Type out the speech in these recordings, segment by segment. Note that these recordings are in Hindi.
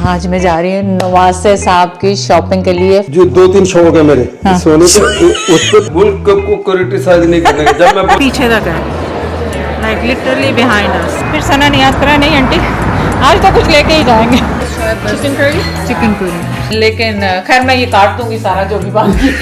आज मैं जा रही हूँ नवासे साहब की शॉपिंग के लिए। जो 2-3 शौक है मेरे सोने पे, उस पर मुल्क को क्रिटिसाइज नहीं करने का। जब मैं पीछे तक है, लाइक लिटरली बिहाइंड अस। फिर सना नियाज करा नहीं आंटी, आज तो कुछ लेके ही जाएंगे। चिकन करी, लेकिन खैर मैं ये काट दूंगी सारा जो भी बाकी।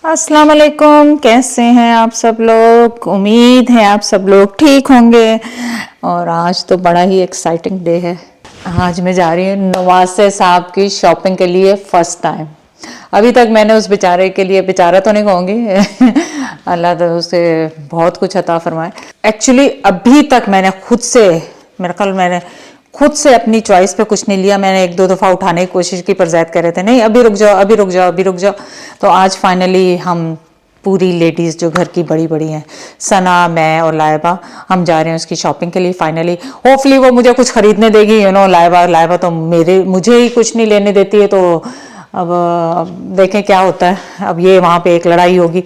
अस्सलाम वालेकुम, कैसे हैं आप सब लोग? उम्मीद है आप सब लोग ठीक होंगे। और आज तो बड़ा ही एक्साइटिंग डे है। आज मैं जा रही हूँ नवासे साहब की शॉपिंग के लिए फर्स्ट टाइम। अभी तक मैंने उस बेचारे के लिए, बेचारा तो नहीं कहूँगी अल्लाह तो उसे बहुत कुछ अता फरमाए। एक्चुअली अभी तक मैंने खुद से, मेरा ख्याल मैंने खुद से अपनी चॉइस पे कुछ नहीं लिया। मैंने 1-2 दफ़ा उठाने की कोशिश की पर जैद कह रहे थे नहीं अभी रुक जाओ, अभी रुक जाओ, अभी रुक जाओ। तो आज फाइनली हम पूरी लेडीज़ जो घर की बड़ी बड़ी हैं, सना, मैं और लाइबा, हम जा रहे हैं उसकी शॉपिंग के लिए। फाइनली होपफुली वो मुझे कुछ खरीदने देगी। लाइबा तो मुझे ही कुछ नहीं लेने देती है। तो अब देखें क्या होता है। अब ये वहाँ पे एक लड़ाई होगी।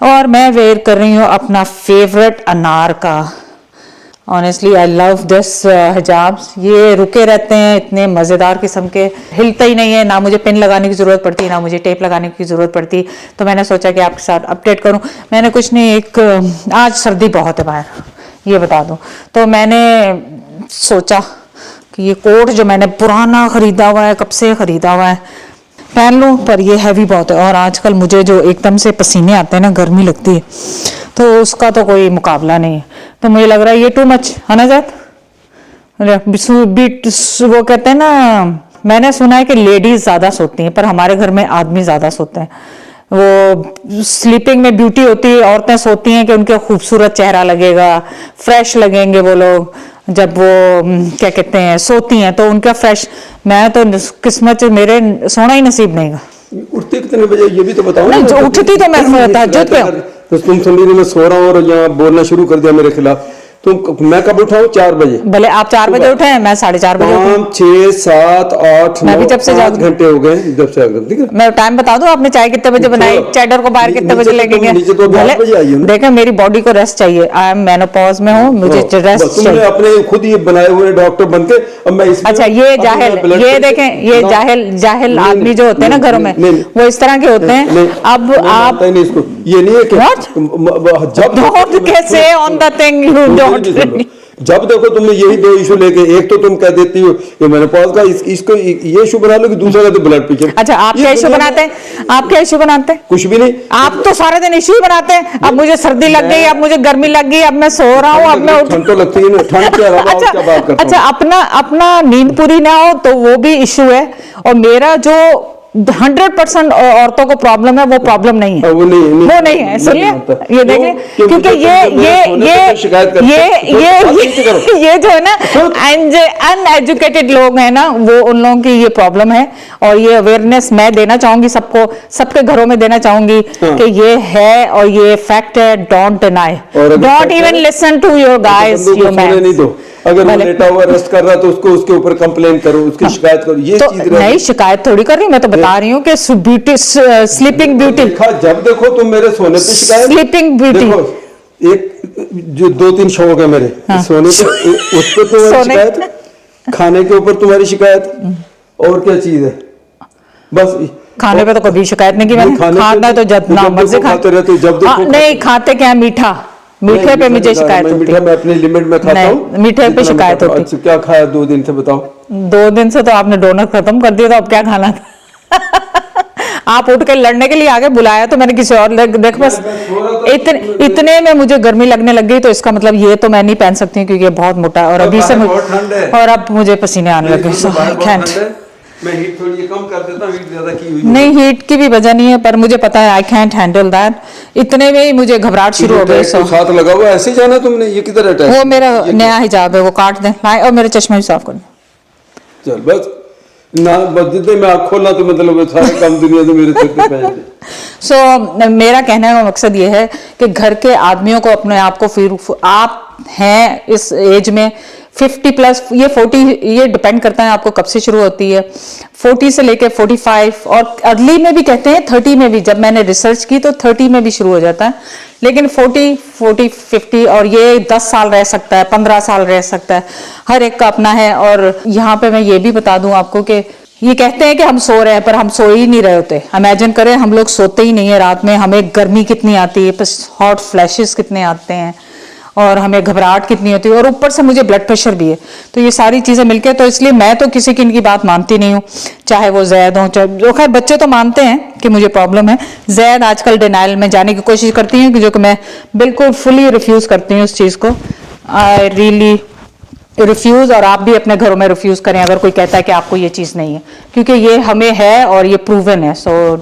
और मैं वेयर कर रही हूँ अपना फेवरेट अनार का। ऑनेस्टली आई लव दिस हिजाब्स। ये रुके रहते हैं, इतने मज़ेदार किस्म के, हिलता ही नहीं है। ना मुझे पिन लगाने की ज़रूरत पड़ती, ना मुझे टेप लगाने की ज़रूरत पड़ती। तो मैंने सोचा कि आपके साथ अपडेट करूं। मैंने कुछ नहीं, आज सर्दी बहुत है बाहर, ये बता दूं। तो मैंने सोचा कि ये कोट जो मैंने पुराना ख़रीदा हुआ है, कब से ख़रीदा हुआ है, पहन लूँ। पर ये हैवी बहुत है। और आजकल मुझे जो एकदम से पसीने आते हैं ना, गर्मी लगती है, तो उसका तो कोई मुकाबला नहीं है। तो मुझे लग रहा है ये टू मच है ना जात। वो कहते हैं ना, मैंने सुना है कि लेडीज ज़्यादा सोती हैं, पर हमारे घर में आदमी ज़्यादा सोते हैं। वो स्लीपिंग में ब्यूटी होती है। औरतें सोती हैं कि उनके खूबसूरत चेहरा लगेगा, फ्रेश लगेंगे वो लोग जब वो क्या कहते हैं सोती हैं, तो उनका फ्रेश। मैं तो किस्मत मेरे सोना ही नसीब नहीं का। उठती कितने बजे ये भी तो बताओ ना। जो उठती तो मैं तहज्जुद पे हूं। तो तुम समझी मैं सो रहा हूँ और यहाँ बोलना शुरू कर दिया मेरे खिलाफ। मैं कब उठाऊं? 4 बजे। भले आप 4 बजे उठे हैं, मैं 4:30 बजे उठी। 5, 6, 7, 8, 9, 5 घंटे हो गए जब से। ठीक है, मैं टाइम बता दूं, आपने चाय कितने बजे बनाई, चैडर को बाहर कितने बजे लेके गए? नीचे तो 8 बजे आई हूं। देखें मेरी बॉडी को रेस्ट चाहिए। आई एम मेनोपॉज में हूँ, मुझे रेस्ट चाहिए। तुमने अपने खुद ही बनाए हुए डॉक्टर बनके अब मैं इसमें। अच्छा ये जाहिल, ये देखें ये जाहिल आदमी जो होते हैं ना घरों में, वो इस तरह के होते हैं। अब आप ये नहीं है कि कैसे on the thing you don't. जब देखो तुमने यही 2 इशू लेके, एक तो तुम कह देती हो ये मेनोपॉज का, इसको ये इशू बना लो कि दूसरा का तो ब्लड प्रेशर। अच्छा आप क्या इशू बनाते हैं? आप क्या इशू बनाते हैं? कुछ भी नहीं। आप तो सारे दिन इशू ही बनाते हैं। अब मुझे सर्दी लग गई, अब मुझे गर्मी लग गई, अब मैं सो रहा हूँ, अब मैं ठंड तो लगती है ना, ठंड क्या रहा क्या बात करता हूं। अच्छा अपना नींद पूरी ना हो तो वो भी इशू है। और मेरा जो 100% औरतों को प्रॉब्लम है, वो प्रॉब्लम नहीं है। वो नहीं है। सुनिए ये देखिए, क्योंकि ये जो है ना अनएजुकेटेड लोग हैं ना, वो उन लोगों की ये प्रॉब्लम है। और ये अवेयरनेस मैं देना चाहूंगी सबको, सबके घरों में देना चाहूंगी कि ये है और ये फैक्ट है। Don't deny, don't even listen to your guys, your man. अगर वो लेटा हुआ रेस्ट कर रहा तो उसके ऊपर कंप्लेन करो, उसकी शिकायत करो। ये तो चीज नहीं, शिकायत थोड़ी कर रही, मैं तो बता रही हूँ कि स्लीपिंग ब्यूटी। जब देखो तुम मेरे सोने पे शिकायत, स्लीपिंग ब्यूटी। एक जो 2-3 शौक है मेरे, सोने पे, उस पर तुम्हारी शिकायत, खाने के ऊपर तुम्हारी शिकायत, और क्या चीज है? बस खाने पे तो कभी शिकायत नहीं की मैंने। खाना तो जितना मर्जी खाते रहते, जब नहीं खाते क्या मीठा, मीठे पे मुझे शिकायत होती है। मीठा मैं अपनी लिमिट में खाता हूँ, मीठे पे शिकायत होती है। अच्छा क्या खाया 2 दिन से बताओ? 2 दिन से तो आपने डोनट खत्म कर दिया, तो अब क्या खाना था? आप उठ के लड़ने के लिए आगे बुलाया तो मैंने किसी और। देख बस इतने में मुझे गर्मी लगने लग गई, तो इसका मतलब ये तो मैं नहीं पहन सकती क्योंकि ये बहुत मोटा है। और अभी से और अब मुझे पसीने आने लगे। सो आई कैंट। मैं हीट थोड़ी कम कर देता हूं, हीट ज्यादा की हुई नहीं, हीट की भी वजह नहीं है, पर मुझे पता है आई कैंट हैंडल दैट। इतने में ही मुझे घबराहट शुरू हो गई। सो साथ लगा हुआ ऐसे जाना तुमने, ये किधर है? वो मेरा नया हिजाब है, वो काट दें लाए। और मेरे चश्मे भी साफ कर दें। चल बस ना, बस जितने मैं आँख खोलना तो मतलब सारे काम दुनिया से मेरे सिर पे पहले। सो मेरा कहने का मकसद ये है कि घर के आदमियों को अपने आप को फिर आप हैं इस एज में 50 प्लस, ये 40, ये डिपेंड करता है आपको कब से शुरू होती है, 40 से लेके 45 और अर्ली में भी कहते हैं 30 में भी, जब मैंने रिसर्च की तो 30 में भी शुरू हो जाता है, लेकिन 40, 50 और ये 10 साल रह सकता है, 15 साल रह सकता है, हर एक का अपना है। और यहाँ पे मैं ये भी बता दूं आपको कि ये कहते हैं कि हम सो रहे हैं पर हम सो ही नहीं रहे होते। इमेजिन करें हम लोग सोते ही नहीं है रात में, हमें गर्मी कितनी आती है, हॉट फ्लैशेस कितने आते हैं और हमें घबराहट कितनी होती है, और ऊपर से मुझे ब्लड प्रेशर भी है। तो ये सारी चीजें मिलके, तो इसलिए मैं तो किसी की इनकी बात मानती नहीं हूँ, चाहे वो जैद हो, चाहे जो, खैर बच्चे तो मानते हैं कि मुझे प्रॉब्लम है। जैद आजकल डिनाइल में जाने की कोशिश करती है, जो कि मैं बिल्कुल फुली रिफ्यूज करती हूँ उस चीज को। आई रियली रिफ्यूज, और आप भी अपने घरों में रिफ्यूज करें अगर कोई कहता है कि आपको ये चीज नहीं है, क्योंकि ये हमें है और ये प्रूवन है। सो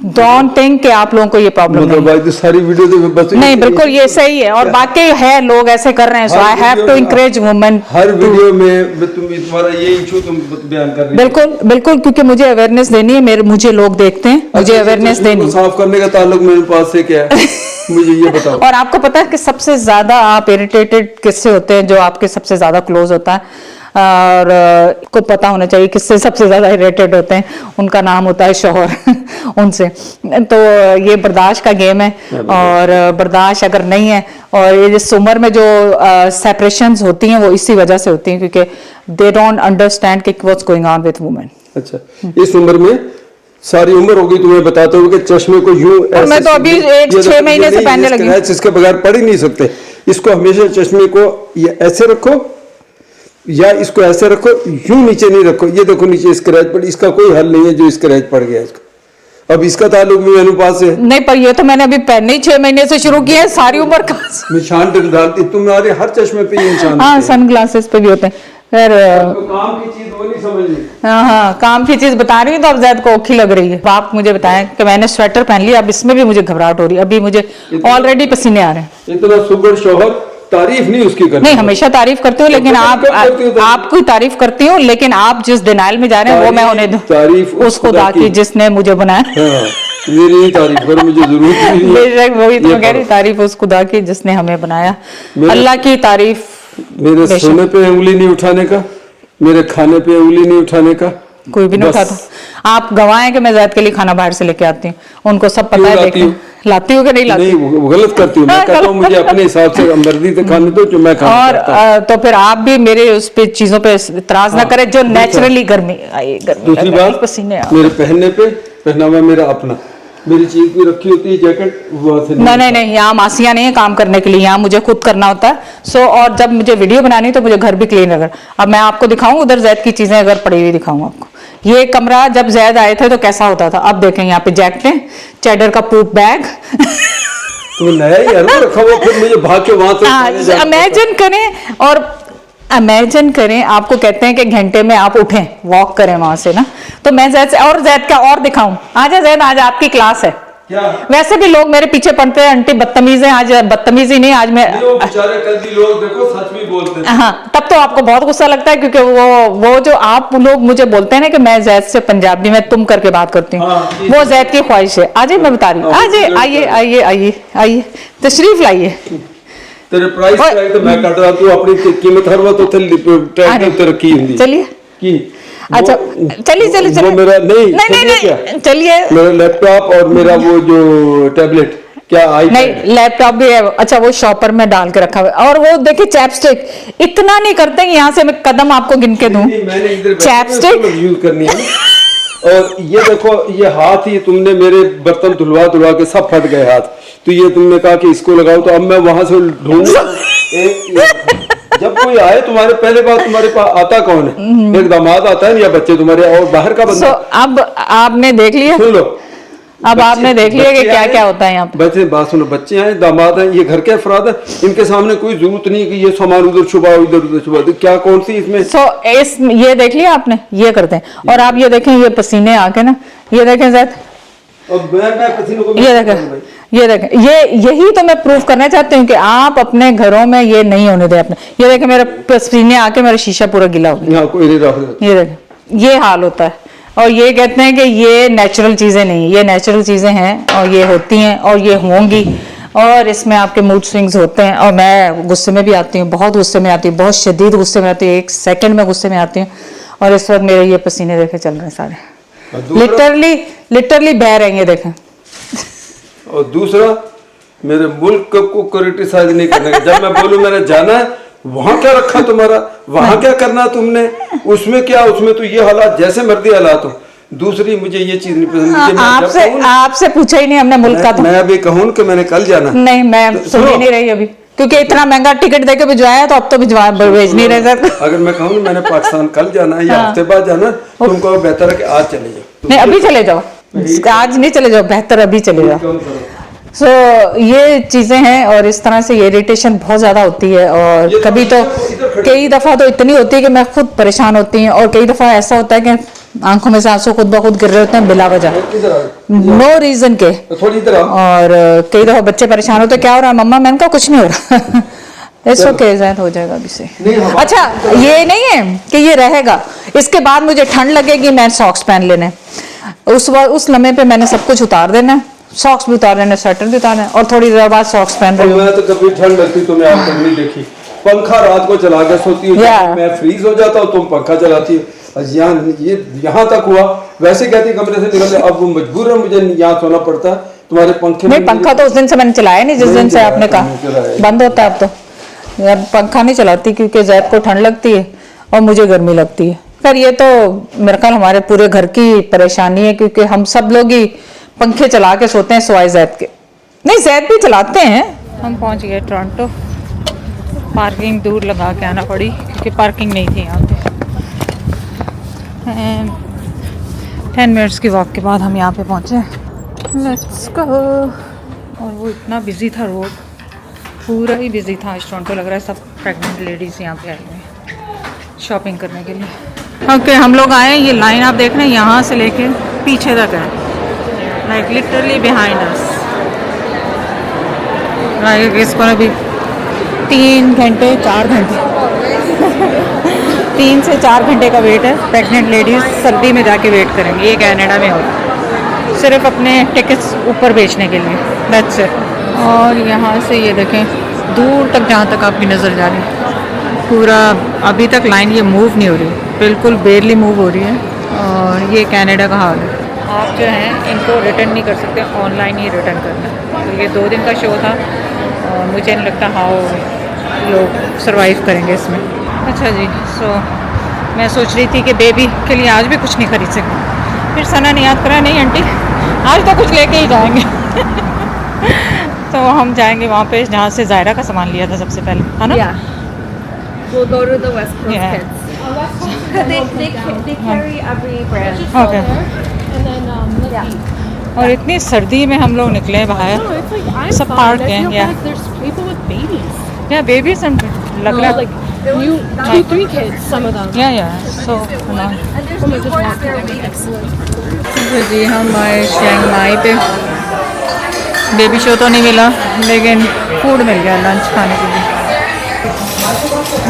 डोंट थिंक कि आप लोगों को ये प्रॉब्लम नहीं है। तो सारी वीडियो तो बस नहीं, बिल्कुल ये सही है, और बाकी है लोग ऐसे कर रहे हैं। So I have to encourage women. हर वीडियो में तुम्हारा ये इशू तुम बयान कर रही हो। बिल्कुल बिल्कुल, क्योंकि मुझे अवेयरनेस देनी है, मुझे लोग देखते हैं, मुझे अवेयरनेस देनी है। साफ करने का ताल्लुक मेरे पास से क्या है मुझे ये बताओ। और आपको पता है कि सबसे ज्यादा आप इरिटेटेड किससे होते हैं, जो आपके सबसे ज्यादा क्लोज होता है, और को पता होना चाहिए किससे सबसे ज्यादा इरिटेट होते हैं, उनका नाम होता है शौहर उनसे। तो ये बर्दाश्त का गेम है, और बर्दाश्त अगर नहीं है, और ये जिस उम्र में जो सेपरेशंस होती हैं वो इसी वजह से होती हैं, क्योंकि दे डोंट अंडरस्टैंड कि what's going on with women. अच्छा, इस उम्र में सारी उम्र होगी तुम्हें बताते हो कि चश्मे को यूं और मैं तो अभी 6 महीने से पहनने लगी। इसके बगैर पढ़ ही नहीं सकते। इसको हमेशा चश्मे को ये ऐसे रखो या इसको ऐसे रखो, यूं नीचे नहीं रखो। ये देखो नीचे स्क्रैच पड़, इसका कोई हल नहीं है जो स्क्रैच पड़ गया इसका। अब इसका ताल्लुक भी अनुपात से नहीं, पर ये तो मैंने अभी पहनने ही 6 महीने से शुरू किया है, सारी उम्र का निशान डालती तुम्हारे हर चश्मे पे ये निशान। हाँ, सन ग्लासेस पे भी होते हैं। फिर काम की चीज वो नहीं समझ। हाँ, काम की चीज बता रही हूँ तो अब जैद को औखी लग रही है। आप मुझे बताएं कि मैंने स्वेटर पहन लिया, अब इसमें भी मुझे घबराहट हो रही है, अभी मुझे ऑलरेडी पसीने आ रहे हैं। इतना सुगर शौहर, तारीफ नहीं उसकी करनी। नहीं, हमेशा तारीफ करती हूँ, लेकिन आपकी तारीफ करती हूँ, लेकिन आप जिस डिनाइल में जा रहे हैं वो मैं होने दूं। तारीफ उस खुदा की जिसने मुझे बनाया। मेरी तारीफ करो, मुझे जरूरत नहीं है। बेशक, वही तो कह रही, तारीफ उस खुदा की जिसने हमें बनाया। अल्लाह की तारीफ। मेरे सोने पे उंगली नहीं उठाने का, मेरे खाने पे उंगली नहीं उठाने का, कोई भी नहीं उठाता। आप गवाह हैं कि मैं जैद के लिए खाना बाहर से लेके आती हूँ, उनको सब पता है। देखिए, लाती हूँ कि नहीं लाती? नहीं, वो गलत करती हूँ। मैं कहता हूँ मुझे अपने हिसाब से मर्जी से खाने दो जो मैं खाना चाहता हूं। और तो फिर आप भी मेरे उस पे चीजों पे इतराज ना करें जो नेचुरली गर्मी आई। दूसरी बात, पसीने मेरे पहनने पे पहनावा मेरा अपना, मेरी चीज भी रखी होती है, जैकेट वो से नहीं, यहाँ मासियां नहीं है काम करने के लिए, यहाँ मुझे खुद करना होता है। सो और जब मुझे वीडियो बनानी तो मुझे घर भी क्लीन रखना। अब मैं आपको दिखाऊं, उधर जैद की चीजें अगर पड़ी हुई दिखाऊं आपको। ये कमरा जब जैद आए थे तो कैसा होता था, अब देखें यहाँ पे जैकेटें, चैडर का पूप बैग तो नया ही है रखा हुआ, फिर मुझे भाग के वहां से इमेजिन करें। और इमेजिन करें, आपको कहते हैं कि घंटे में आप उठें, वॉक करें वहां से ना, तो मैं जैद से और जैद का और दिखाऊं। आजा जैद, आज आपकी क्लास है। क्या? वैसे भी लोग मेरे पीछे पड़ते हैं, आंटी बदतमीज है। आज बदतमीजी नहीं, आज मैं बेचारे कभी लोग देखो सच भी बोलते हैं। हाँ, तब तो आपको बहुत गुस्सा लगता है, क्योंकि वो जो आप लोग मुझे बोलते हैं ना कि मैं जैद से पंजाबी में तुम करके बात करती हूँ, वो जैद की ख्वाहिश है। आज मैं बता रही हूँ, आज आइए आइए आइए आइए, तशरीफ लाइए। तेरे प्राइस टैग तो मैं काट रहा, तू अपनी कीमत हर वक्त टैग पे रखी हुई। चलिए की अच्छा, चलिए वो मेरा नहीं, चलिए। मेरा लैपटॉप और मेरा वो जो टैबलेट, क्या नहीं, लैपटॉप भी है। अच्छा, वो शॉपर में डाल के रखा हुआ है। और वो देखिए चैपस्टिक, इतना नहीं करते हैं, यहाँ से मैं कदम आपको गिन के दूं। चैपस्टिक यूज करनी है। और ये देखो, ये हाथ ही तुमने मेरे बर्तन धुलवा के सब फट गए हाथ, तो ये तुमने कहा कि इसको लगाओ, तो अब मैं वहां से ढूंढ जब कोई आए तुम्हारे, पहले बात तुम्हारे पास आता कौन है? एक दामाद आता है या बच्चे तुम्हारे, और बाहर का बंदा। अब आपने देख लिया, सुन लो, अब आपने देख लिया कि क्या क्या होता है यहाँ पे। बच्चे, बात सुनो, बच्चे हैं, दामाद हैं, ये घर के अफराद हैं, इनके सामने कोई जरूरत नहीं कि ये सामान उधर छुपाओ इधर उधर छुपाओ, तो क्या कौन सी इसमें। ये देख लिया आपने, ये करते हैं। और आप ये देखें, ये पसीने आके ना, ये देखें जैद, ये देखें, यही तो मैं प्रूफ करना चाहती हूँ कि आप अपने घरों में ये नहीं होने दें अपने। ये देखें, मेरे पसीने आके मेरा शीशा पूरा गिला हो गया। ये देखें, ये हाल होता है। और ये कहते हैं कि ये नेचुरल चीज़ें नहीं, ये नेचुरल चीज़ें हैं और ये होती हैं और ये होंगी, और इसमें आपके मूड स्विंग्स होते हैं। और मैं गुस्से में भी आती हूँ, बहुत गुस्से में आती हूँ, बहुत शदीद गुस्से में आती हूँ, 1 सेकंड में गुस्से में आती हूँ। और इस वक्त मेरे ये पसीने देखे चल रहे हैं सारे, लिटरली बह रहे हैं ये देखें। और दूसरा, मेरे मुल्क को क्रिटिसाइज नहीं करने का। जब मैं बोलूं मैंने जाना है, वहां क्या रखा तुम्हारा, वहां क्या करना तुमने, उसमें क्या, उसमें तो ये हालात जैसे मर्जी हालात हो। दूसरी, मुझे ये चीज नहीं पसंद। आपसे पूछा ही नहीं हमने मुल्क का। तो मैं अभी कहूँ कि मैंने कल जाना, नहीं मैं तो सुन ही नहीं रही अभी, क्योंकि इतना महंगा टिकट देके भिजवाया, तो अब तो भिजवा भेज नहीं रहे सर। अगर मैं कहूँ मैंने पाकिस्तान कल जाना है या हफ्ते बाद जाना, तुमको बेहतर है कि आज चले जाओ। नहीं अभी चले जाओ, आज नहीं चले जाओ, बेहतर अभी चले जाओ। सो ये चीज़ें हैं, और इस तरह से ये इरिटेशन बहुत ज़्यादा होती है। और कभी तो कई दफ़ा तो इतनी होती है कि मैं खुद परेशान होती हूँ, और कई दफ़ा ऐसा होता है कि आंखों में से आंसू खुद ब खुद गिर रहे होते हैं बिला वजह, नो रीज़न के। और कई दफ़ा बच्चे परेशान होते, क्या हो रहा है मम्मा, मैंने कहा कुछ नहीं हो रहा। इट्स ओके, ज़ायद हो जाएगा अभी से। अच्छा, ये नहीं है कि ये रहेगा, इसके बाद मुझे ठंड लगेगी, मैं सॉक्स पहन लेने, उस लम्हे पे मैंने सब कुछ उतार देना, सॉक्स भी उतार देना, स्वेटर भी उतारना, और थोड़ी देर बाद सॉक्स पहन रही हूँ। मैं तो कभी ठंड लगती तुमने आज तक नहीं देखी। पंखा रात को चला के सोती हूँ, मैं फ्रीज हो जाता हूँ, तुम पंखा चलाती हो। यहाँ तक हुआ, वैसे कहती कमरे से निकलते, अब वो मजबूर है, मुझे यहाँ सोना पड़ता है तुम्हारे पंखे में। पंखा तो उस दिन से मैंने चलाया नहीं, जिस दिन से आपने कहा बंद होता है। अब तो पंखा नहीं चलाती, क्योंकि जैद को ठंड लगती है और मुझे गर्मी लगती है। पर ये तो मेरे ख्याल हमारे पूरे घर की परेशानी है, क्योंकि हम सब लोग ही पंखे चला के सोते हैं सिवाय जैद के। नहीं, जैद भी चलाते हैं। हम पहुंच गए टोरंटो, पार्किंग दूर लगा के आना पड़ी क्योंकि पार्किंग नहीं थी यहाँ पे। 10 मिनट्स की वॉक के बाद हम यहाँ पे पहुँचे। Let's go. और वो इतना बिजी था रोड, पूरा ही बिजी था। आज टोरंटो लग रहा है सब प्रेग्नेंट लेडीज़ यहाँ पे आई हुई हैं शॉपिंग करने के लिए। ओके, हम लोग आए, ये लाइन आप देख रहे हैं यहाँ से लेके पीछे तक है, like literally behind us. Like इसको अभी 3 घंटे 4 घंटे 3 से 4 घंटे का वेट है। प्रेग्नेंट लेडीज़ सर्दी में जाके वेट करेंगी, ये कनाडा में होता है, सिर्फ अपने टिकट्स ऊपर बेचने के लिए, दैट्स इट। और यहाँ से ये देखें दूर तक, जहाँ तक आपकी नज़र जा रही है, पूरा अभी तक लाइन ये मूव नहीं हो रही, बिल्कुल बेरली मूव हो रही है। और ये कनाडा का हाल है। आप जो हैं इनको रिटर्न नहीं कर सकते, ऑनलाइन ही रिटर्न करना है। तो ये 2 दिन का शो था, और मुझे नहीं लगता हाउ लोग सरवाइव करेंगे इसमें। अच्छा जी, सो मैं सोच रही थी कि बेबी के लिए आज भी कुछ नहीं खरीद सकती, फिर सना ने याद करा, नहीं आंटी आज तो कुछ लेके ही जाएंगे। तो हम जाएंगे वहाँ पे जहाँ से ज़ायरा का सामान लिया था सबसे पहले, है ना? Yeah. We'll go to the West Coast Kids. They carry every brand. Okay. And then yeah. और इतनी सर्दी में हम लोग निकले बाहर, No, it's like I'm सब fine. पार्क I हैं, feel yeah. like there's people with babies. Yeah, babies and लग No, रहा like you 2-3 kids, some of them. yeah, so ना। Some are just walking. Excellent. जी हम आए शंघाई पे, बेबी शो तो नहीं मिला, लेकिन फूड मिल गया लंच खाने के लिए।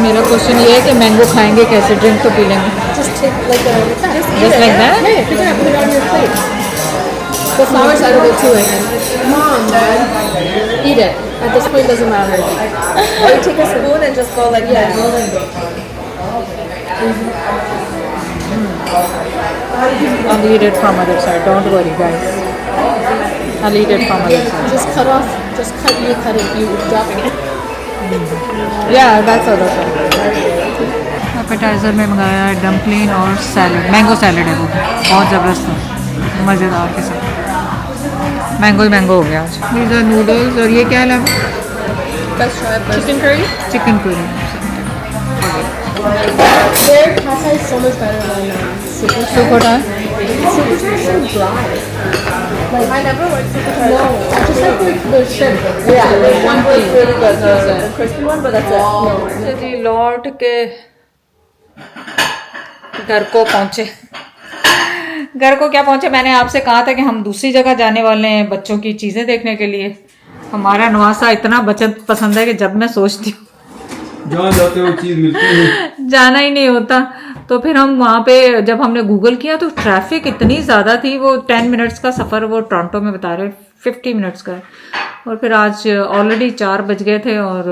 मेरा क्वेश्चन ये है कि मैंगो खाएंगे कैसे, ड्रिंक तो पी लेंगे Just take like a just Just like that? Yeah, pick it up, put it on your plate. The flour side of it too, I think. Come on, man. Eat it. At this point, doesn't matter. Or you take a spoon and just go like that. I'll eat it from other side, don't worry guys, I'll eat it from other side. Just cut off. Just cut. You cut it. You dropping it. Yeah, that's other side. Appetiser में मंगाया है डम्पलिंग और सैलड, मैंगो सैलड है वो, बहुत ज़बरदस्त है, मज़ेदार के साथ। मैंगो ही मैंगो हो गया आज। These are नूडल्स, और ये क्या है? Let's try it first. Chicken curry. Chicken curry. Their pasta is so much better than super. Super है। Super is so dry. Like I never went super. No, just like the shrimp. Yeah, the one was really good. The crispy one, but that's it. No. जी लौट के घर को पहुंचे। घर को क्या पहुंचे, मैंने आपसे कहा था कि हम दूसरी जगह जाने वाले हैं बच्चों की चीज़ें देखने के लिए। हमारा नवासा इतना बचत पसंद है कि जब मैं सोचती हूँ जहाँ जाते हो चीज मिलती है, जाना ही नहीं होता। तो तो फिर हम वहाँ पे जब हमने गूगल किया तो ट्रैफिक इतनी ज़्यादा थी, वो 10 मिनट्स का सफ़र वो टोरंटो में बता रहे 50 मिनट्स का है। और फिर आज ऑलरेडी 4 बज गए थे और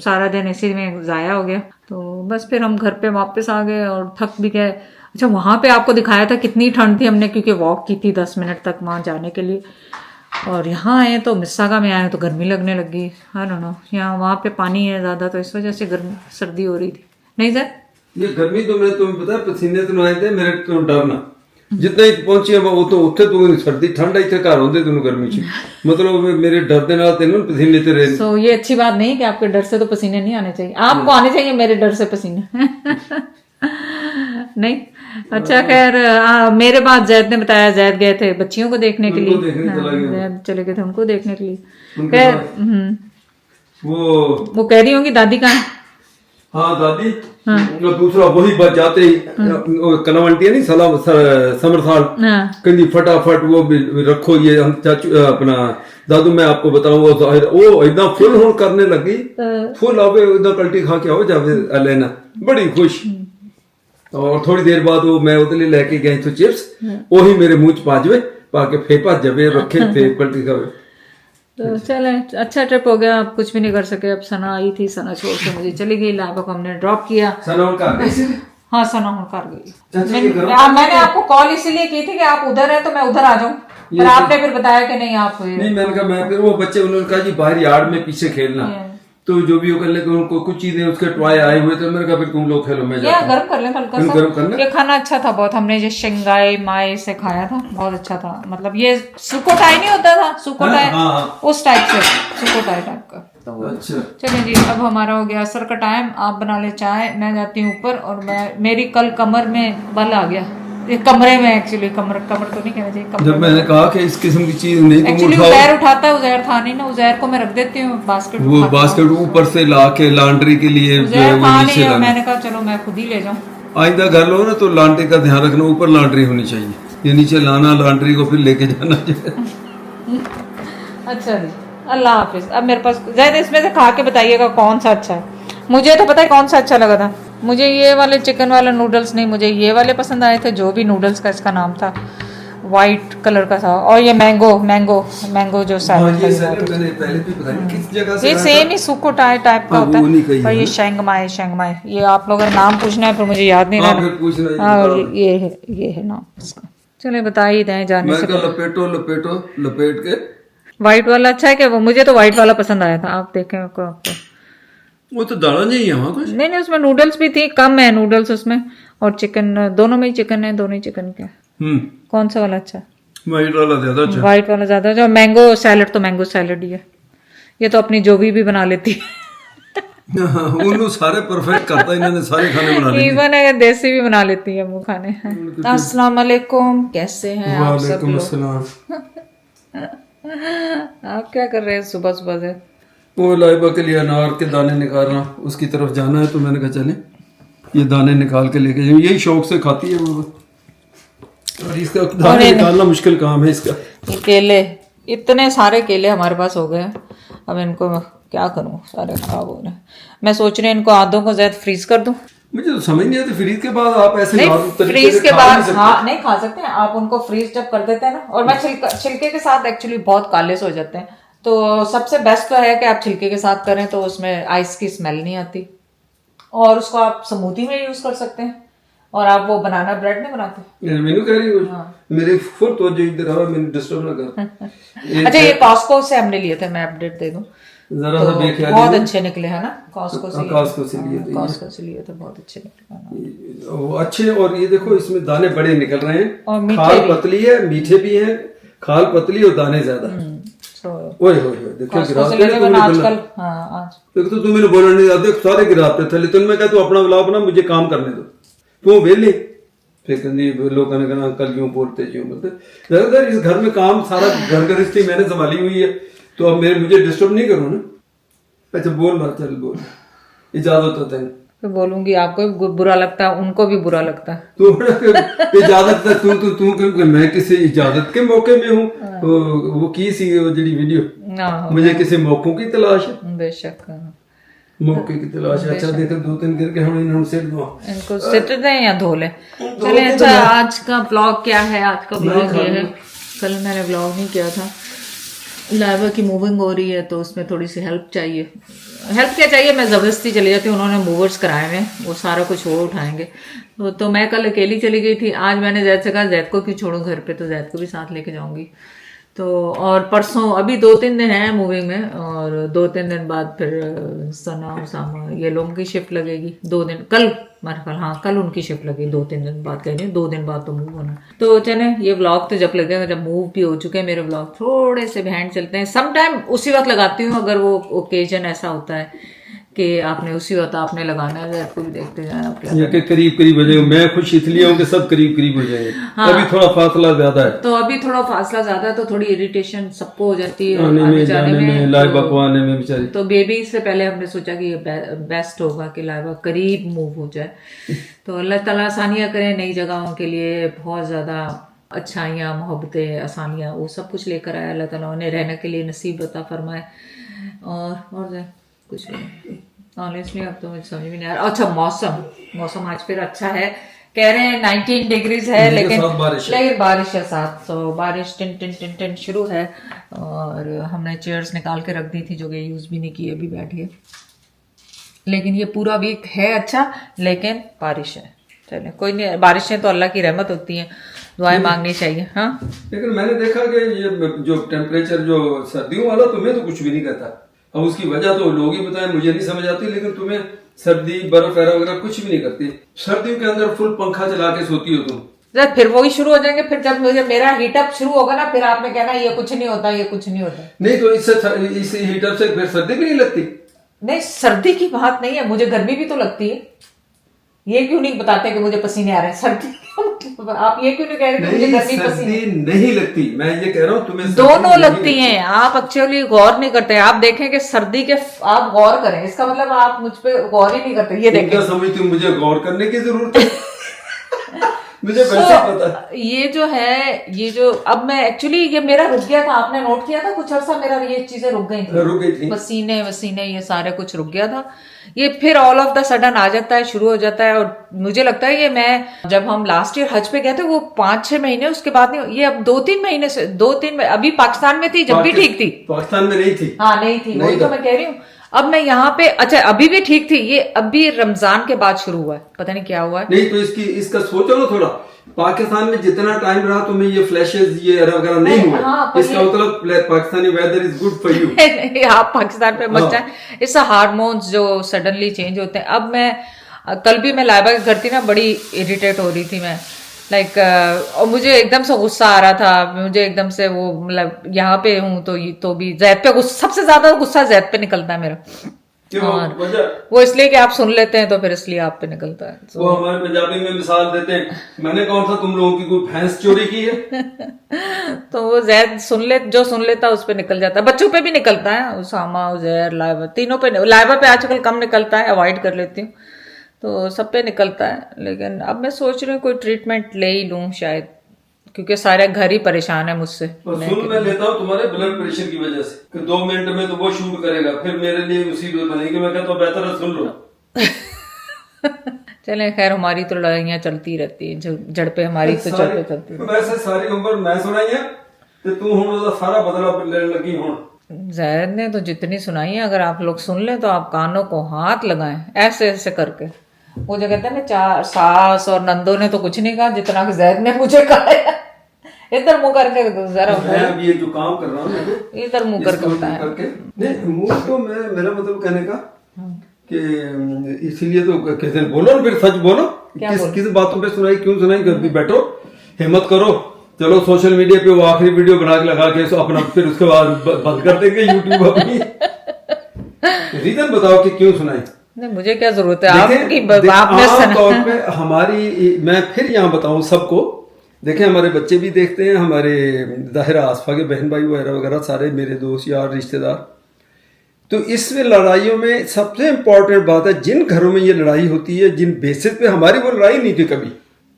सारा दिन इसी में ज़ाया हो गया। तो बस फिर हम घर पे वापस आ गए और थक भी गए। अच्छा, वहाँ पे आपको दिखाया था कितनी ठंड थी, हमने क्योंकि वॉक की थी 10 मिनट तक वहाँ जाने के लिए। और यहाँ आए तो मिस्सागा में आए तो गर्मी लगने लगी। आई डोंट नो, यहाँ वहाँ पे पानी है ज़्यादा तो इस वजह से गर्मी सर्दी हो रही थी। नहीं सर, ये गर्मी तो मैं तुम्हें पता है पसीने तो आए थे मेरे तो डरना जितना ही पहुंचे वो तो उत्थे तो सर्दी ठंड इतने घर होंगे तुम गर्मी च मतलब मेरे डर दे नाल तेन पसीने ते रहे। सो ये अच्छी बात नहीं कि आपके डर से तो पसीने नहीं आने चाहिए, आपको आने चाहिए मेरे डर से पसीने। नहीं, अच्छा खैर मेरे बाद जैद ने बताया, जैद गए थे बच्चियों को देखने के लिए, जैद चले गए थे उनको देखने के लिए। खैर वो कह रही होंगी दादी कहाँ है? हाँ दादी, दूसरा वही बात जाते ही कलावंटी नहीं सलाम समर साल कहती फटाफट वो भी रखो ये हम चाचू अपना दादू मैं आपको बताऊं वो इतना फुल होल करने लगी, फुल आवे इतना कल्टी खा के आओ जावे लेना बड़ी खुश। और थोड़ी देर बाद वो मैं उधर लेके गई तो चिप्स वही मेरे मुंह च पाजवे पाके फेपा जबे रखे फेप कल्टी खावे। तो चले, अच्छा ट्रिप हो गया। आप कुछ भी नहीं कर सके। अब सना आई थी, सना छोड़ के मुझे चली गई, लाइबा को हमने ड्रॉप किया। सना उनका गई? हाँ सना उनकार गई। मैंने आपको कॉल इसीलिए की थी कि आप उधर है तो मैं उधर आ जाऊं, पर आपने फिर बताया कि नहीं आप नहीं। मैंने कहा मैं फिर वो बच्चे उन्होंने कहा जी बाहर यार्ड में पीछे खेलना, तो जो भी वो कर ले उनको कुछ चीजें उसके टॉय आए हुए थे, मैंने कहा फिर तुम लोग खेलो मैं जाता हूं। गर्म कर लें हल्का सा। गर्म करना। ये खाना अच्छा था बहुत, हमने जो शंघाई माए से खाया था, बहुत अच्छा था। मतलब ये सुकोटाई नहीं होता था, सुकोटाई उस टाइप से, सुकोटाई टाइप का। तो अच्छा चलिए जी, अब हमारा हो गया असर का टाइम। आप बना ले चाय, मैं जाती हूँ ऊपर। और मेरी कल कमर में बल आ गया, कमरे में एक्चुअली कमर तो नहीं कहना चाहिए। जब मैंने कहा कि इस किस्म की चीज नहीं एक्चुअली उजैर उठाता है, उजैर था नहीं ना, उजैर को मैं रख देती हूँ बास्केट, वो बास्केट ऊपर से ला के लॉन्ड्री के लिए मैंने कहा चलो मैं खुद ही ले जाऊँ। आइंदा घर लो ना तो लॉन्ड्री का ध्यान रखना, ऊपर लॉन्ड्री होनी चाहिए, ये नीचे लाना लॉन्ड्री को फिर लेके जाना चाहिए। अच्छा जी, अल्लाह हाफिज। अब मेरे पास ज़्यादा इसमें से खा के बताइएगा कौन सा अच्छा है। मुझे तो पता है कौन सा अच्छा लगा था, मुझे ये वाले चिकन वाला नूडल्स नहीं, मुझे ये वाले पसंद आए थे, जो भी नूडल्स का इसका नाम था, वाइट कलर का था। और ये मैंगो जो सैलेड ये सेम ही सुकोटाई टाइप का होता है। और ये शेंगमाई ये आप लोगों का नाम पूछना है, फिर मुझे याद नहीं रहा। हाँ ये है नाम इसका। चले बता ही दें जाने से। लपेट के व्हाइट वाला अच्छा है क्या? वो मुझे तो व्हाइट वाला पसंद आया था। आप देखें आपको वो तो दाना नहीं है वहाँ कुछ नहीं, उसमें नूडल्स भी थी, कम है नूडल्स उसमें, और चिकन दोनों में ही चिकन है, दोनों ही चिकन के। कौन सा वाला अच्छा? व्हाइट वाला ज्यादा अच्छा। व्हाइट वाला ज्यादा अच्छा। मैंगो सैलेड तो मैंगो सैलेड ही है, ये तो अपनी जो भी बना लेती है। उन्होंने सारे परफेक्ट करता, इन्होंने सारे खाने बना लिए। इवन है देसी भी बना लेती है वो खाने। अस्सलाम वालेकुम, कैसे हैं आप सब लोग? आप क्या कर रहे हैं सुबह सुबह से? वो लाइबा के लिए अनार के दाने निकालना, उसकी तरफ जाना है, तो मैंने कहा चले ये दाने निकाल के लेके जाऊँ, यही शौक से खाती है वो। और इसका दाने निकालना मुश्किल काम है इसका। केले, इतने सारे केले हमारे पास हो गए, अब इनको क्या करूं, सारे खराब हो रहे हैं। मैं सोच रही हूँ इनको आधों को ज्यादा फ्रीज कर दूं। मुझे तो समझ नहीं आता फ्रीज के बाद आप ऐसे फ्रीज के बाद हाँ नहीं खा सकते हैं आप उनको, फ्रीज जब कर देते हैं ना। और मैं छिलके के साथ एक्चुअली बहुत काले से हो जाते हैं, तो सबसे बेस्ट तो है कि आप छिलके के साथ करें, तो उसमें आइस की स्मेल नहीं आती। और उसको आप स्मूदी में यूज कर सकते हैं। और आप वो बनाना ब्रेड नहीं बनाते? मेनू कह रही हूँ मेरे फुल तो जो इधर आवा मैंने डिस्टर्ब ना कर। अच्छा ये कॉस्को से हमने लिए थे, मैं अपडेट दे दूं, जरा सा बेख्याली बहुत अच्छे निकले है ना। कॉस्को से लिए थे, बहुत अच्छे निकले अच्छे। और ये देखो इसमें दाने बड़े निकल रहे हैं, खाल पतली है, मीठे भी है, खाल पतली और दाने ज्यादा। ओए देखो आजकल आज तो तुम मैंने बोलना नहीं आते सारे गिराते थे, लेकिन मैं कहता अपना बुला अपना मुझे काम करने दो, तू वेले फिर लोगों ने कहना अंकल क्यों बोलते क्यों बोलते। ज्यादातर इस घर में काम सारा घर गृहस्थी मैंने संभाली हुई है, तो अब मुझे डिस्टर्ब नहीं करो ना। अच्छा बोल मत, चल बोल, इजाजत होता है तो बोलूंगी। आपको भी बुरा लगता है, उनको भी बुरा लगता है। तो इजाजत तू मैं किसी इजाजत के मौके में हूँ। वो की सी वो जी वीडियो, मुझे किसी मौकों की तलाश है। बेशक मौके की तलाश है। अच्छा देखो 2-3 करके हम इन्होंने सेट दो इनको सिट दें या धो लें। चले अच्छा, आज का ब्लॉग क्या है? आज का ब्लॉग ये है, कल मैंने ब्लॉग नहीं किया था। लाइवा की मूविंग हो रही है तो उसमें थोड़ी सी हेल्प चाहिए। हेल्प क्या चाहिए, मैं ज़बरदस्ती चली जाती हूँ, उन्होंने मूवर्स कराए हुए हैं, वो सारा कुछ वो उठाएंगे। तो मैं कल अकेली चली गई थी। आज मैंने जैद से कहा जैद को क्यों छोड़ूं घर पे, तो जैद को भी साथ लेके जाऊंगी। तो और परसों अभी 2-3 दिन है मूविंग में, और 2-3 दिन बाद फिर सना उसामा ये लोगों की शिफ्ट लगेगी। 2 दिन कल मेरे ख्याल, हाँ कल उनकी शिफ्ट लगेगी। 2-3 दिन बाद कह रही हूँ, 2 दिन बाद तो मूव होना। तो चले ये व्लॉग तो जब लगेगा, जब मूव भी हो चुके हैं मेरे व्लॉग, थोड़े से बिहाइंड चलते हैं। सम टाइम उसी वक्त लगाती हूँ अगर वो ओकेजन ऐसा होता है कि आपने उसी वक्त आपने लगाना है। आपको भी देखते जाए आप क्या के करीब करीब हो जाएंगे। मैं खुश इसलिए हूँ कि सब करीब करीब हो जाएंगे। हाँ। अभी थोड़ा फासला ज्यादा है, तो अभी थोड़ा फासला ज्यादा है तो थोड़ी इरिटेशन सबको हो जाती है आने आने में जाने जाने में, में। लाइबा को आने में बेचारी। तो बेबी से पहले हमने सोचा कि ये बेस्ट होगा कि लाइबा करीब मूव हो जाए। तो अल्लाह ताला आसानियां करें नई जगहों के लिए, बहुत ज्यादा अच्छाइयाँ मोहब्बतें आसानियाँ वो सब कुछ लेकर आया अल्लाह ताला, उन्हें रहने के लिए नसीब अता फरमाए। और जाए कुछ भी ऑनेस्टली अब तो मुझे समझ में नहीं आ रहा। अच्छा मौसम आज फिर अच्छा है, कह रहे हैं 19 डिग्रीज है, लेकिन बारिश है साथ। तो बारिश टिन टिन टिन टिन शुरू है। और हमने चेयर्स निकाल के रख दी थी जो कि यूज भी नहीं की, अभी बैठिए। लेकिन ये पूरा वीक है अच्छा, लेकिन बारिश है। चले कोई नहीं, बारिशें तो अल्लाह की रहमत होती हैं, दुआएं मांगनी चाहिए। हाँ लेकिन मैंने देखा कि ये जो टेम्परेचर जो सर्दियों वाला तुम्हें तो कुछ भी नहीं कहता। अब उसकी वजह तो लोग ही बताएं, मुझे नहीं समझ आती। लेकिन तुम्हें सर्दी बर्फ वगैरह कुछ भी नहीं करती। सर्दियों के अंदर फुल पंखा चला के सोती हो तुम। जब फिर वही शुरू हो जाएंगे, फिर जब मुझे मेरा हीटअप शुरू होगा ना, फिर आपने कहना ये कुछ नहीं होता, ये कुछ नहीं होता। नहीं तो इस हीटर से फिर सर्दी भी नहीं लगती। नहीं सर्दी की बात नहीं है, मुझे गर्मी भी तो लगती है। ये क्यों नहीं बताते कि मुझे पसीने आ रहे हैं? सर्दी आप ये क्यों नहीं कह रहे कि मुझे गर्मी पसीने नहीं लगती? मैं ये कह रहा हूँ तुम्हें दोनों लगती हैं। आप एक्चुअली गौर नहीं करते। आप देखें कि सर्दी के आप गौर करें, इसका मतलब आप मुझ पे गौर ही नहीं करते। ये देखें, समझती हूँ मुझे गौर करने की जरूरत है। मुझे वैसे पता ये जो है, ये जो अब मैं एक्चुअली ये मेरा रुक गया था, आपने नोट किया था कुछ अर्सा मेरा ये चीजें रुक गई थी। पसीने ये सारे कुछ रुक गया था। ये फिर ऑल ऑफ द सडन आ जाता है, शुरू हो जाता है। और मुझे लगता है ये मैं जब हम लास्ट ईयर हज पे गए थे वो 5-6 महीने, उसके बाद नहीं, ये अब 2-3 महीने से 2-3 अभी पाकिस्तान में थी जब भी ठीक थी। पाकिस्तान में नहीं थी। हाँ नहीं थी, वही तो मैं कह रही हूँ। अब मैं यहाँ पे, अच्छा अभी भी ठीक थी, ये अभी रमजान के बाद शुरू हुआ है, पता नहीं क्या हुआ है। नहीं तो इसका सोचो ना थोड़ा। पाकिस्तान में जितना टाइम रहा तुम्हें ये फ्लैशेस ये वगैरह नहीं हुए। हाँ, इसका मतलब Pakistani weather is good for you. आप पाकिस्तान पे मत जाए, इससे हार्मोन्स जो सडनली चेंज होते हैं। अब मैं कल भी मैं लाइबा के घर थी ना, बड़ी इरिटेट हो रही थी मैं, लाइक और मुझे एकदम से गुस्सा आ रहा था। मुझे एकदम से वो मतलब यहाँ पे हूँ तो भी जैद पे सबसे ज्यादा गुस्सा जैद पे निकलता है मेरा। वो इसलिए कि आप सुन लेते हैं तो फिर इसलिए आप पे निकलता है। वो हमारे पंजाबी में मिसाल देते हैं, मैंने कौन सा तुम लोगों की कोई भैंस चोरी की है। तो वो जैद जो सुन लेता है उस पे निकल जाता है। बच्चों पे भी निकलता है, उसामा उजैर लाइबा तीनों पे। लाइबा पे आजकल कम निकलता है, अवॉइड कर लेती हूँ, तो सब पे निकलता है। लेकिन अब मैं सोच रही हूँ कोई ट्रीटमेंट ले ही लूँ शायद, क्योंकि सारे घर ही परेशान है मुझसे। सुन मैं लेता हूँ तुम्हारे ब्लड प्रेशर की वजह से कि 2 मिनट में तो वो शूट करेगा, फिर मेरे लिए मुसीबत बनेगी। मैं कहता हूँ बेहतर है सुन लो। चले खैर, हमारी तो लड़ाइयाँ चलती रहती है, झड़पे हमारी तो चलती है। वैसे सारी उम्र मैं सुनाई है तो तू हूँ सारा बदला लेने लगी हूँ। जैद ने तो जितनी सुनाई है, अगर आप लोग सुन ले तो आप कानों को हाथ लगाएं ऐसे ऐसे करके। वो जो कहते हैं ना, 4 सास और नंदों ने तो कुछ नहीं कहा जितना कि जैद ने मुझे कहा है। इधर मुंह करके जरा मैं अब ये जो काम कर रहा हूँ इधर मुंह करके बताया। नहीं मुंह तो मेरा मतलब कहने का कि इसीलिए तो कहते हैं बोलो ना, फिर सच बोलो। किस बातों पे सुनाई, क्यों सुनाई? घर भी बैठो, हिम्मत करो, चलो सोशल मीडिया पे वो आखिरी वीडियो बना के लगा के अपना, फिर उसके बाद बंद कर देंगे यूट्यूब अपनी। रीजन बताओ कि क्यों सुनाई। नहीं मुझे क्या जरूरत है आपकी आपने तौर पे हमारी। मैं फिर यहाँ बताऊं सबको, देखें हमारे बच्चे भी देखते हैं, हमारे दाहिरा आसफा के बहन भाई वगैरह वगैरह सारे मेरे दोस्त यार रिश्तेदार। तो इसमें लड़ाइयों में सबसे इम्पोर्टेंट बात है, जिन घरों में ये लड़ाई होती है, जिन बेसिस पे हमारी वो लड़ाई नहीं थी कभी,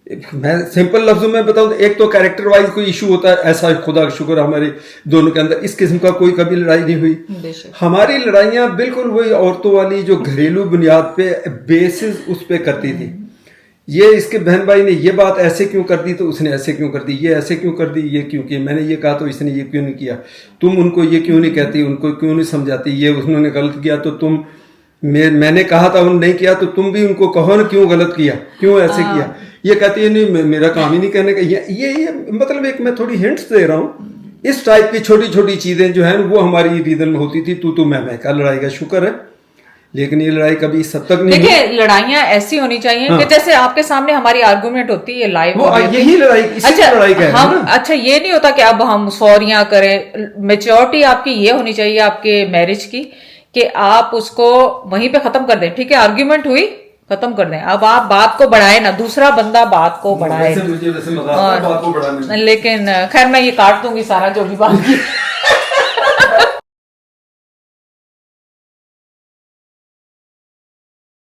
मैं सिंपल लफ्जों में बताऊं तो एक तो कैरेक्टर वाइज कोई इशू होता है, ऐसा खुदा का शुक्र हमारे दोनों के अंदर इस किस्म का कोई कभी लड़ाई नहीं हुई। हमारी लड़ाइयां बिल्कुल वही औरतों वाली जो घरेलू बुनियाद पे बेसिस उस पे करती थी। ये इसके बहन भाई ने ये बात ऐसे क्यों कर दी तो उसने ऐसे क्यों कर दी, ये ऐसे क्यों कर दी, ये क्यों किया, मैंने ये कहा तो इसने ये क्यों नहीं किया, तुम उनको ये क्यों नहीं कहती, उनको क्यों नहीं समझाती, ये उन्होंने गलत किया तो तुम मैंने कहा था उन्होंने नहीं किया तो तुम भी उनको कहो ना क्यों गलत किया, क्यों ऐसे किया। ये कहती है नहीं मेरा काम ही नहीं करने का। ये मतलब एक मैं थोड़ी हिंट्स दे रहा हूँ। इस टाइप की छोटी छोटी चीजें जो है वो हमारी रीजन में होती थी, तू मैं का लड़ाई का शुक्र है, लेकिन ये लड़ाई कभी इस हद तक नहीं। देखिए लड़ाइयाँ ऐसी होनी चाहिए कि जैसे आपके सामने हमारी आर्गुमेंट होती है लाइव, वो यही लड़ाई, इसी लड़ाई का है ना। अच्छा ये नहीं होता कि अब हम सॉरियां करें। मेच्योरिटी आपकी ये होनी चाहिए आपके मैरिज की कि आप उसको वहीं पे खत्म कर दें। ठीक है, आर्ग्यूमेंट हुई, खत्म कर दें। अब आप बात को बढ़ाए ना, दूसरा बंदा बात को बढ़ाए। मुझे वैसे मजा आता है बात को बढ़ाने में। लेकिन खैर मैं ये काट दूंगी सारा जो भी बात की।